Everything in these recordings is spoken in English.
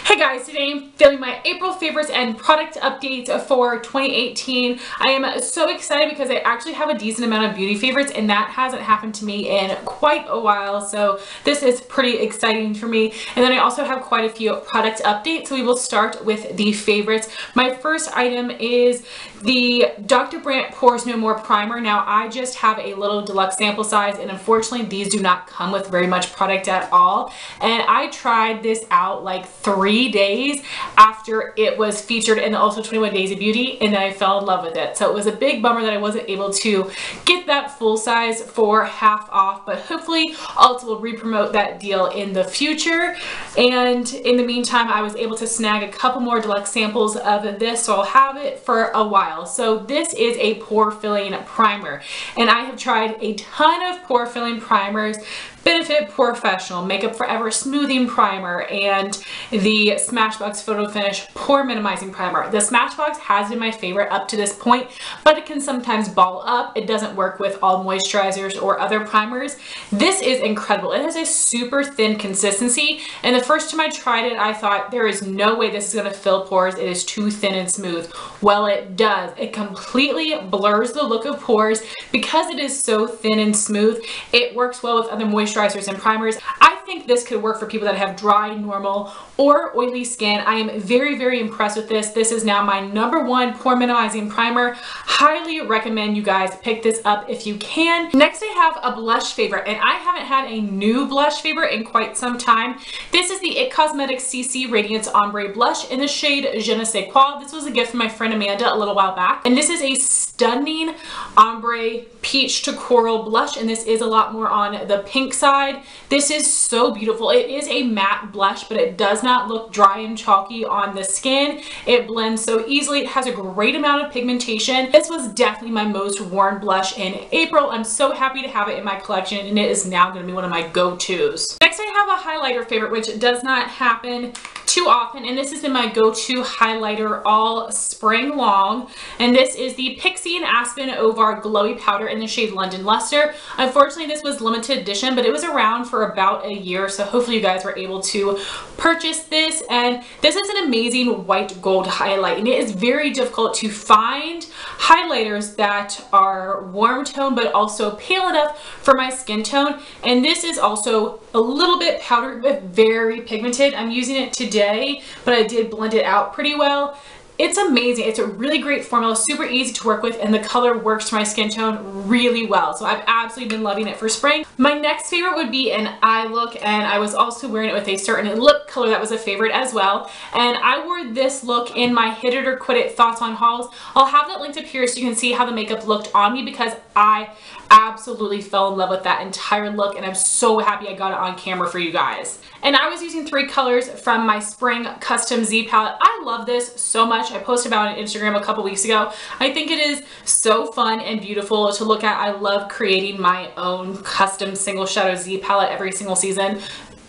Hey guys, today I'm filming my April favorites and product updates for 2018. I am so excited because I actually have a decent amount of beauty favorites and that hasn't happened to me in quite a while, so this is pretty exciting for me. And then I also have quite a few product updates, so we will start with the favorites. My first item is the Dr. Brandt Pores No More Primer. Now I just have a little deluxe sample size and unfortunately these do not come with very much product at all. And I tried this out like 3 days after it was featured in the Also 21 Days of Beauty, and then I fell in love with it. So it was a big bummer that I wasn't able to get that full size for half off, but hopefully Ulta will re-promote that deal in the future. And in the meantime, I was able to snag a couple more deluxe samples of this, so I'll have it for a while. So this is a pore filling primer, and I have tried a ton of pore filling primers. Benefit Professional, Makeup Forever Smoothing Primer, and the Smashbox Photo Finish Pore Minimizing Primer. The Smashbox has been my favorite up to this point, but it can sometimes ball up. It doesn't work with all moisturizers or other primers. This is incredible. It has a super thin consistency, and the first time I tried it, I thought there is no way this is going to fill pores. It is too thin and smooth. Well, it does. It completely blurs the look of pores. Because it is so thin and smooth, it works well with other moisturizers and primers. I think this could work for people that have dry, normal, or oily skin. I am very impressed with this. This is now my #1 pore minimizing primer. Highly recommend you guys pick this up if you can. Next I have a blush favorite, and I haven't had a new blush favorite in quite some time. This is the IT Cosmetics CC Radiance Ombre Blush in the shade Je ne sais quoi. This was a gift from my friend Amanda a little while back, and this is a stunning ombre peach to coral blush, and this is a lot more on the pink side. This is so beautiful. It is a matte blush, but it does not look dry and chalky on the skin. It blends so easily. It has a great amount of pigmentation. This was definitely my most worn blush in April. I'm so happy to have it in my collection, and it is now going to be one of my go-tos. Next I have a highlighter favorite, which does not happen too often, and this has been my go-to highlighter all spring long, and this is the Pixi and Aspyn Ovard Glowy Powder in the shade London Lustre. Unfortunately this was limited edition, but it was around for about a year, so hopefully you guys were able to purchase this. And this is an amazing white gold highlight, and it is very difficult to find highlighters that are warm tone but also pale enough for my skin tone, and this is also a little bit powdered but very pigmented. I'm using it today, but I did blend it out pretty well. It's amazing. It's a really great formula, super easy to work with, and the color works for my skin tone really well. So I've absolutely been loving it for spring. My next favorite would be an eye look, and I was also wearing it with a certain lip color that was a favorite as well. And I wore this look in my Hit It or Quit It Thoughts on hauls. I'll have that linked up here so you can see how the makeup looked on me, because I absolutely fell in love with that entire look, and I'm so happy I got it on camera for you guys. And I was using 3 colors from my spring custom Z palette. I love this so much. I posted about it on Instagram a couple weeks ago. I think it is so fun and beautiful to look at. I love creating my own custom single shadow Z palette every single season.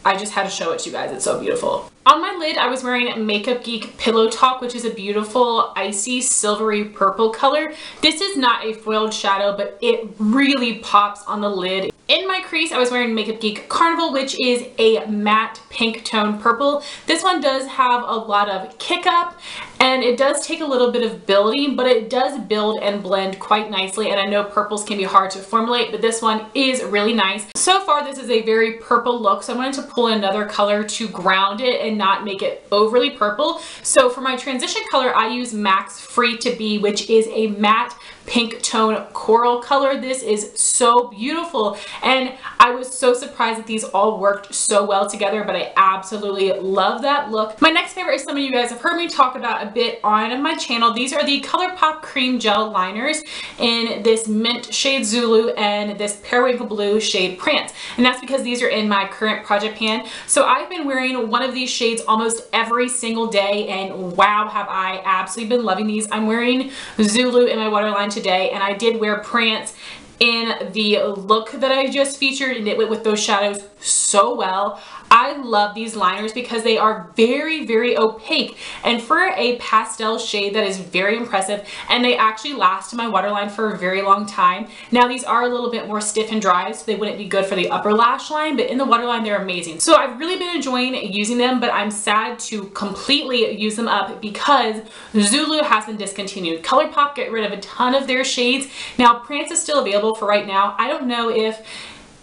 I just had to show it to you guys. It's so beautiful. On my lid, I was wearing Makeup Geek Pillow Talk, which is a beautiful icy silvery purple color. This is not a foiled shadow, but it really pops on the lid. In my crease, I was wearing Makeup Geek Carnival, which is a matte pink tone purple. This one does have a lot of kick up, and it does take a little bit of building, but it does build and blend quite nicely. And I know purples can be hard to formulate, but this one is really nice. So far, this is a very purple look, so I wanted to pull another color to ground it and not make it overly purple. So for my transition color, I use Max Free to Be, which is a matte pink tone coral color. This is so beautiful, and I was so surprised that these all worked so well together, but I absolutely love that look. My next favorite is some of you guys have heard me talk about a bit on my channel. These are the ColourPop Cream Gel Liners in this mint shade Zulu and this Periwinkle Blue shade Prance, and that's because these are in my current project pan. So I've been wearing one of these shades almost every single day, and wow, have I absolutely been loving these. I'm wearing Zulu in my waterline today, and I did wear Prance in the look that I just featured, and it went with those shadows so well. I love these liners because they are very, very opaque, and for a pastel shade, that is very impressive, and they actually last in my waterline for a very long time. Now these are a little bit more stiff and dry, so they wouldn't be good for the upper lash line, but in the waterline they're amazing. So I've really been enjoying using them, but I'm sad to completely use them up because Zulu has been discontinued. ColourPop get rid of a ton of their shades. Now Prance is still available for right now. I don't know if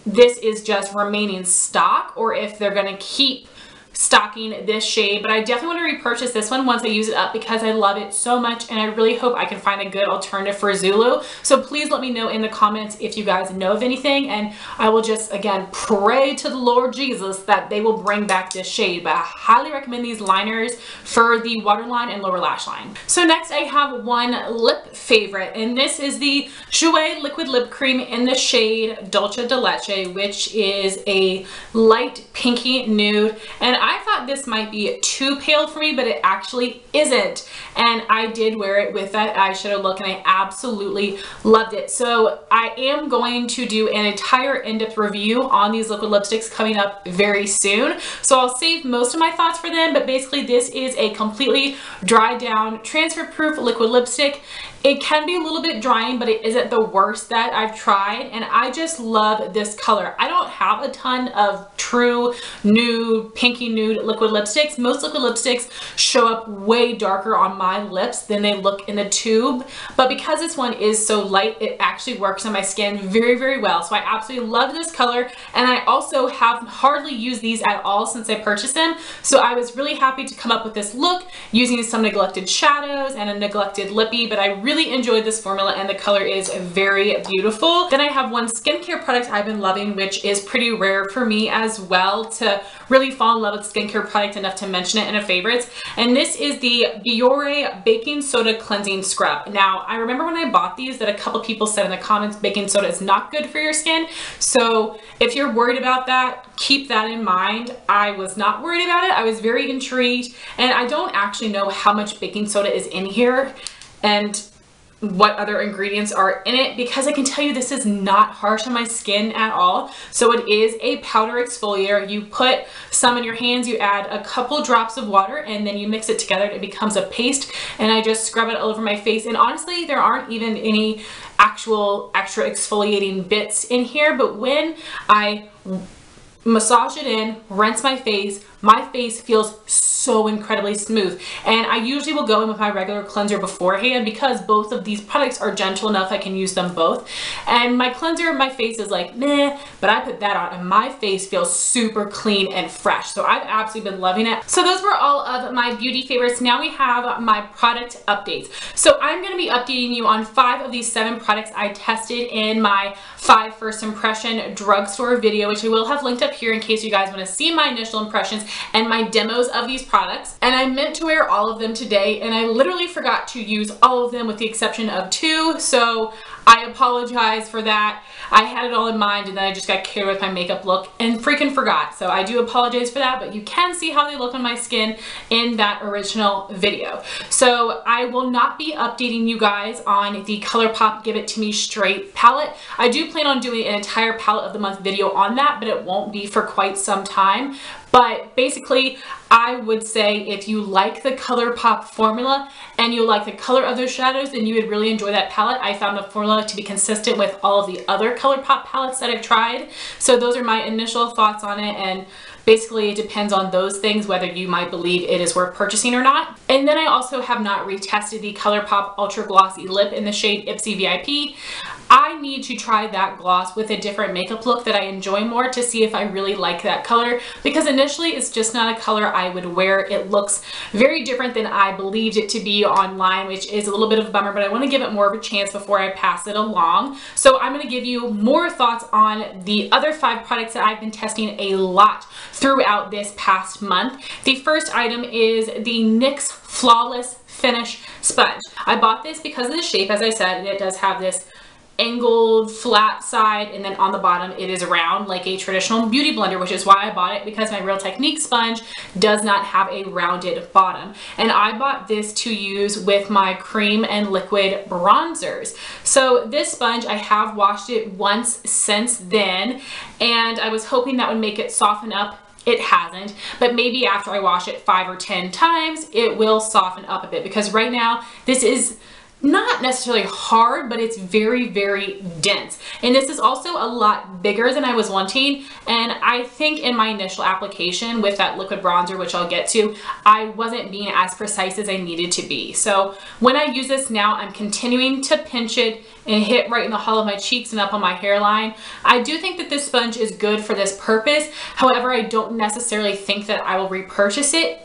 this is just remaining stock or if they're going to keep stocking this shade, but I definitely want to repurchase this one once I use it up because I love it so much, and I really hope I can find a good alternative for Zulu. So please let me know in the comments if you guys know of anything, and I will just again pray to the Lord Jesus that they will bring back this shade. But I highly recommend these liners for the waterline and lower lash line. So next I have one lip favorite, and this is the Jouer liquid lip cream in the shade Dulce de Leche, which is a light pinky nude, and I thought this might be too pale for me, but it actually isn't. And I did wear it with that eyeshadow look, and I absolutely loved it. So I am going to do an entire in-depth review on these liquid lipsticks coming up very soon. So I'll save most of my thoughts for them, but basically this is a completely dried down, transfer proof liquid lipstick. It can be a little bit drying, but it isn't the worst that I've tried, and I just love this color. I don't have a ton of true nude, pinky nude liquid lipsticks. Most liquid lipsticks show up way darker on my lips than they look in the tube, but because this one is so light, it actually works on my skin very, very well. So I absolutely love this color, and I also have hardly used these at all since I purchased them. So I was really happy to come up with this look using some neglected shadows and a neglected lippy, but I really enjoyed this formula, and the color is very beautiful. Then I have one skincare product I've been loving, which is pretty rare for me as well to really fall in love with skincare product enough to mention it in a favorites, and this is the Biore baking soda cleansing scrub. Now I remember when I bought these that a couple people said in the comments baking soda is not good for your skin, so if you're worried about that, keep that in mind. I was not worried about it. I was very intrigued, and I don't actually know how much baking soda is in here and what other ingredients are in it, because I can tell you this is not harsh on my skin at all. So it is a powder exfoliator. You put some in your hands, you add a couple drops of water, and then you mix it together. It becomes a paste, and I just scrub it all over my face. And honestly, there aren't even any actual extra exfoliating bits in here, but when I massage it in, rinse my face feels so incredibly smooth. And I usually will go in with my regular cleanser beforehand because both of these products are gentle enough I can use them both. And my cleanser, my face is like meh, but I put that on and my face feels super clean and fresh. So I've absolutely been loving it. So those were all of my beauty favorites. Now we have my product updates. So I'm going to be updating you on 5 of these 7 products I tested in my 5 first impression drugstore video, which I will have linked up here in case you guys want to see my initial impressions and my demos of these products. And I meant to wear all of them today, and I literally forgot to use all of them with the exception of 2, so I apologize for that. I had it all in mind, and then I just got carried with my makeup look and freaking forgot. So I do apologize for that, but you can see how they look on my skin in that original video. So I will not be updating you guys on the ColourPop Give It To Me Straight palette. I do plan on doing an entire palette of the month video on that, but it won't be for quite some time. But basically, I would say if you like the ColourPop formula and you like the color of those shadows, then you would really enjoy that palette. I found the formula to be consistent with all of the other ColourPop palettes that I've tried. So those are my initial thoughts on it, and basically it depends on those things whether you might believe it is worth purchasing or not. And then I also have not retested the ColourPop Ultra Glossy Lip in the shade Ipsy VIP. I need to try that gloss with a different makeup look that I enjoy more to see if I really like that color, because initially it's just not a color I would wear. It looks very different than I believed it to be online, which is a little bit of a bummer, but I want to give it more of a chance before I pass it along. So I'm going to give you more thoughts on the other 5 products that I've been testing a lot throughout this past month. The first item is the NYX Flawless Finish Sponge. I bought this because of the shape, as I said, and it does have this angled flat side, and then on the bottom it is round like a traditional beauty blender, which is why I bought it, because my Real Technique sponge does not have a rounded bottom. And I bought this to use with my cream and liquid bronzers. So this sponge, I have washed it once since then, and I was hoping that would make it soften up it hasn't, but maybe after I wash it 5 or 10 times, it will soften up a bit, because right now this is not necessarily hard, but it's very, very dense. And this is also a lot bigger than I was wanting. And I think in my initial application with that liquid bronzer, which I'll get to, I wasn't being as precise as I needed to be. So when I use this now, I'm continuing to pinch it and hit right in the hollow of my cheeks and up on my hairline. I do think that this sponge is good for this purpose. However, I don't necessarily think that I will repurchase it.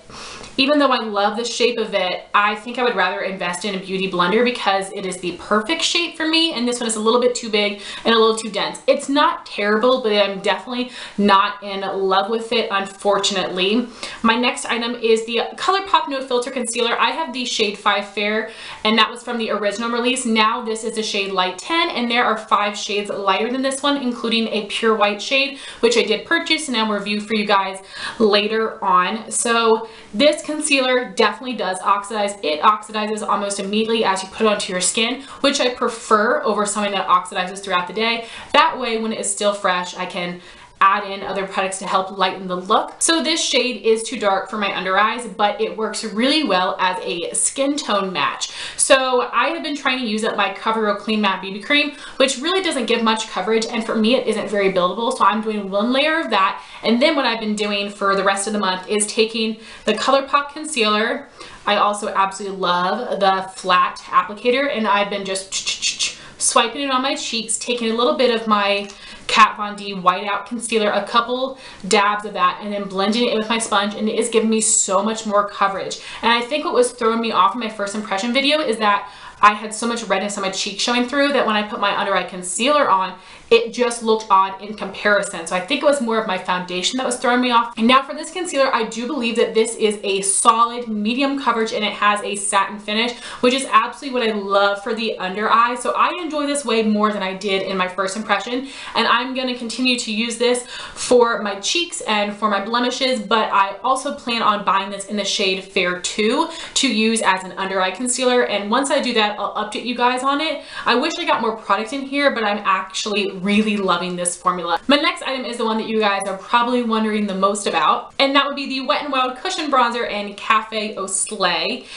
Even though I love the shape of it, I think I would rather invest in a beauty blender because it is the perfect shape for me, and this one is a little bit too big and a little too dense. It's not terrible, but I'm definitely not in love with it, unfortunately. My next item is the ColourPop No Filter Concealer. I have the shade 5 Fair, and that was from the original release. Now this is a shade Light 10, and there are 5 shades lighter than this one, including a pure white shade, which I did purchase and I'll review for you guys later on. So this concealer definitely does oxidize. It oxidizes almost immediately as you put it onto your skin, which I prefer over something that oxidizes throughout the day. That way, when it is still fresh, I can add in other products to help lighten the look. So this shade is too dark for my under eyes, but it works really well as a skin tone match. So I have been trying to use it my CoverGirl Clean Matte BB Cream, which really doesn't give much coverage, and for me it isn't very buildable, so I'm doing one layer of that. And then what I've been doing for the rest of the month is taking the ColourPop concealer. I also absolutely love the flat applicator, and I've been just swiping it on my cheeks, taking a little bit of my Kat Von D Whiteout Concealer, a couple dabs of that, and then blending it with my sponge, and it is giving me so much more coverage. And I think what was throwing me off in my first impression video is that I had so much redness on my cheek showing through that when I put my under eye concealer on, it just looked odd in comparison. So I think it was more of my foundation that was throwing me off. And now for this concealer, I do believe that this is a solid medium coverage and it has a satin finish, which is absolutely what I love for the under eye. So I enjoy this way more than I did in my first impression. And I'm going to continue to use this for my cheeks and for my blemishes, but I also plan on buying this in the shade Fair 2 to use as an under eye concealer. And once I do that, I'll update you guys on it. I wish I got more product in here, but I'm actually really loving this formula. My next item is the one that you guys are probably wondering the most about, and that would be the Wet n Wild Cushion Bronzer in Cafe Au Slay.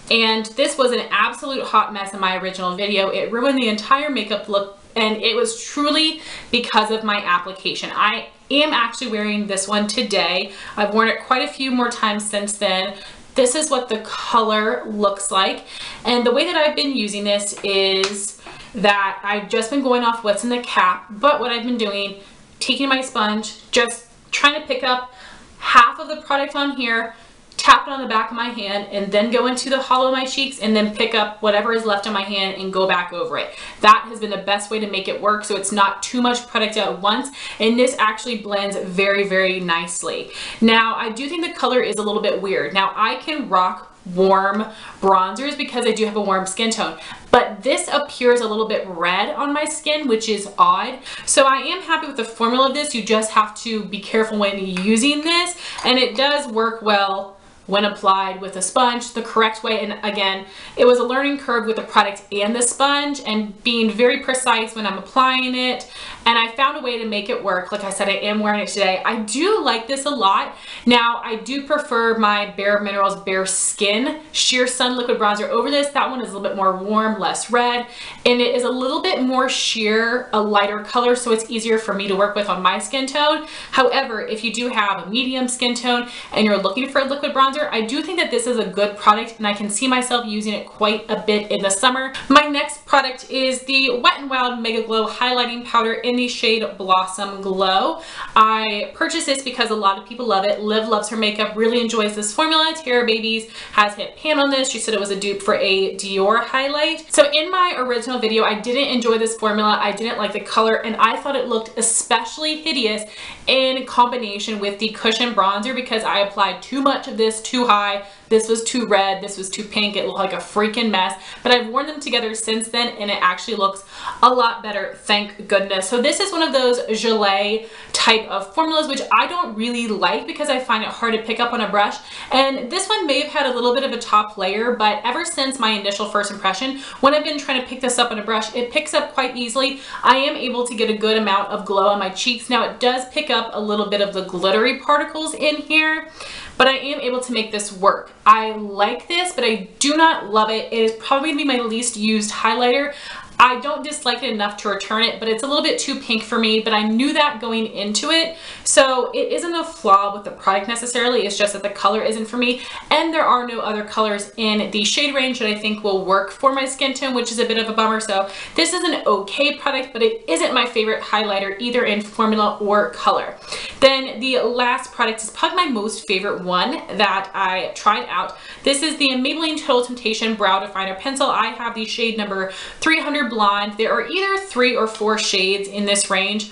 And this was an absolute hot mess in my original video. It ruined the entire makeup look, and it was truly because of my application. I am actually wearing this one today. I've worn it quite a few more times since then. This is what the color looks like, and the way that I've been using this is that I've just been going off what's in the cap, but what I've been doing, taking my sponge, just trying to pick up half of the product on here, tap it on the back of my hand, and then go into the hollow of my cheeks and then pick up whatever is left on my hand and go back over it. That has been the best way to make it work, so it's not too much product at once, and this actually blends very, very nicely. Now, I do think the color is a little bit weird. Now, I can rock warm bronzers because I do have a warm skin tone, but this appears a little bit red on my skin, which is odd. So I am happy with the formula of this. You just have to be careful when using this, and it does work well when applied with a sponge the correct way. And again, it was a learning curve with the product and the sponge and being very precise when I'm applying it, and I found a way to make it work. Like I said, I am wearing it today. I do like this a lot. Now, I do prefer my Bare Minerals Bare Skin Sheer Sun Liquid Bronzer over this. That one is a little bit more warm, less red, and it is a little bit more sheer, a lighter color, so it's easier for me to work with on my skin tone. However, if you do have a medium skin tone and you're looking for a liquid bronzer, I do think that this is a good product, and I can see myself using it quite a bit in the summer. My next product is the Wet n Wild Mega Glow Highlighting Powder in the shade Blossom Glow. I purchased this because a lot of people love it. Liv loves her makeup, really enjoys this formula. Tara Babies has hit pan on this. She said it was a dupe for a Dior highlight. So in my original video, I didn't enjoy this formula. I didn't like the color, and I thought it looked especially hideous in combination with the cushion bronzer because I applied too much of this too high, this was too red, this was too pink. It looked like a freaking mess, but I've worn them together since then and it actually looks a lot better, thank goodness. So this is one of those gelée type of formulas, which I don't really like because I find it hard to pick up on a brush. And this one may have had a little bit of a top layer, but ever since my initial first impression, when I've been trying to pick this up on a brush, it picks up quite easily. I am able to get a good amount of glow on my cheeks. Now it does pick up a little bit of the glittery particles in here, but I am able to make this work. I like this, but I do not love it. It is probably gonna be my least used highlighter. I don't dislike it enough to return it, but it's a little bit too pink for me, but I knew that going into it. So it isn't a flaw with the product necessarily, it's just that the color isn't for me. And there are no other colors in the shade range that I think will work for my skin tone, which is a bit of a bummer. So this is an okay product, but it isn't my favorite highlighter either in formula or color. Then the last product is probably my most favorite one that I tried out. This is the Maybelline Total Temptation Brow Definer Pencil. I have the shade number 300 Blonde. There are either 3 or 4 shades in this range.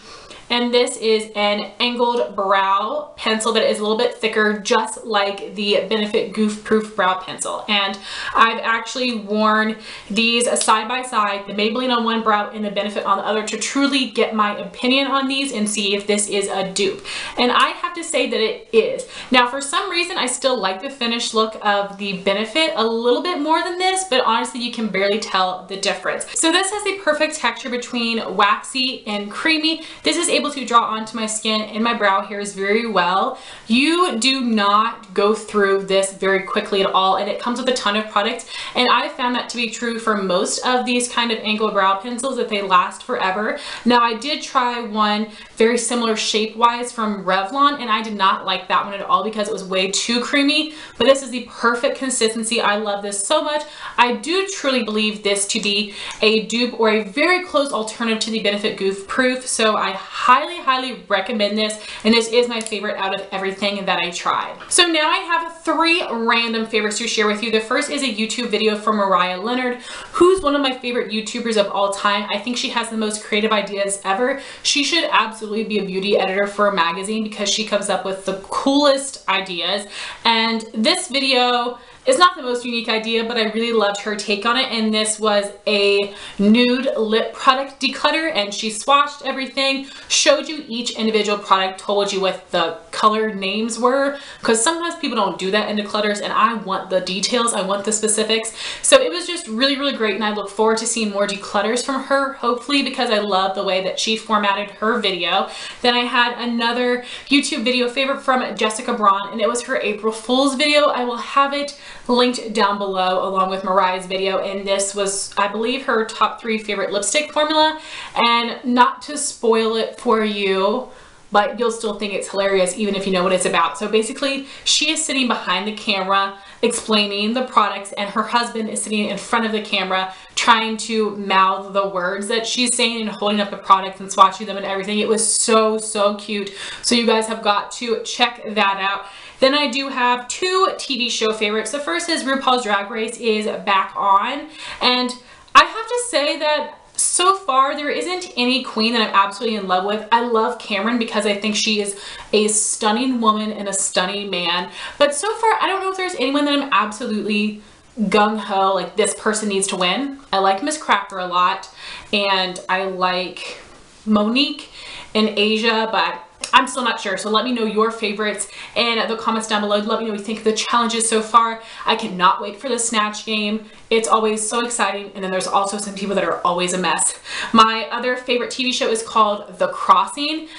And this is an angled brow pencil that is a little bit thicker, just like the Benefit Goof Proof Brow Pencil. And I've actually worn these side by side, the Maybelline on one brow and the Benefit on the other, to truly get my opinion on these and see if this is a dupe. And I have to say that it is. Now, for some reason, I still like the finished look of the Benefit a little bit more than this, but honestly, you can barely tell the difference. So this has the perfect texture between waxy and creamy. This is able to draw onto my skin and my brow hairs very well. You do not go through this very quickly at all, and it comes with a ton of product, and I found that to be true for most of these kind of angled brow pencils, that they last forever. Now I did try one very similar shape wise from Revlon, and I did not like that one at all because it was way too creamy, but this is the perfect consistency. I love this so much. I do truly believe this to be a dupe or a very close alternative to the Benefit Goof Proof, so I highly recommend this, and this is my favorite out of everything that I tried. So now I have 3 random favorites to share with you. The first is a YouTube video from Mariah Leonard, who's one of my favorite YouTubers of all time. I think she has the most creative ideas ever. She should absolutely be a beauty editor for a magazine because she comes up with the coolest ideas. And this video is not the most unique idea, but I really loved her take on it, and this was a nude lip product declutter, and she swatched everything, showed you each individual product, told you what the color names were, because sometimes people don't do that in declutters, and I want the details, I want the specifics. So it was just really great, and I look forward to seeing more declutters from her, hopefully, because I love the way that she formatted her video. Then I had another YouTube video favorite from Jessica Braun, and it was her April Fool's video. I will have it linked down below along with Mariah's video, and this was, I believe, her top 3 favorite lipstick formula. And not to spoil it for you, but you'll still think it's hilarious even if you know what it's about. So basically, she is sitting behind the camera explaining the products, and her husband is sitting in front of the camera trying to mouth the words that she's saying and holding up the products and swatching them and everything. It was so cute. So you guys have got to check that out. Then I do have 2 TV show favorites. The first is RuPaul's Drag Race is back on, and I have to say that so far there isn't any queen that I'm absolutely in love with. I love Cameron because I think she is a stunning woman and a stunning man, but so far I don't know if there's anyone that I'm absolutely gung-ho, like this person needs to win. I like Miss Cracker a lot, and I like Monique and Asia, but I'm still not sure. So let me know your favorites in the comments down below. Let me know what you think of the challenges so far. I cannot wait for the Snatch game. It's always so exciting. And then there's also some people that are always a mess. My other favorite TV show is called The Crossing.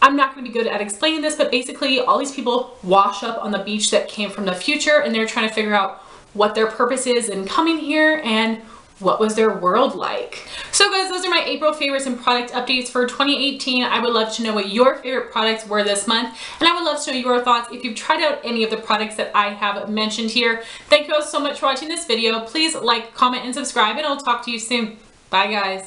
I'm not going to be good at explaining this, but basically all these people wash up on the beach that came from the future, and they're trying to figure out what their purpose is in coming here and what was their world like. So guys, those are my April favorites and product updates for 2018. I would love to know what your favorite products were this month, and I would love to know your thoughts if you've tried out any of the products that I have mentioned here. Thank you all so much for watching this video. Please like, comment, and subscribe, and I'll talk to you soon. Bye guys.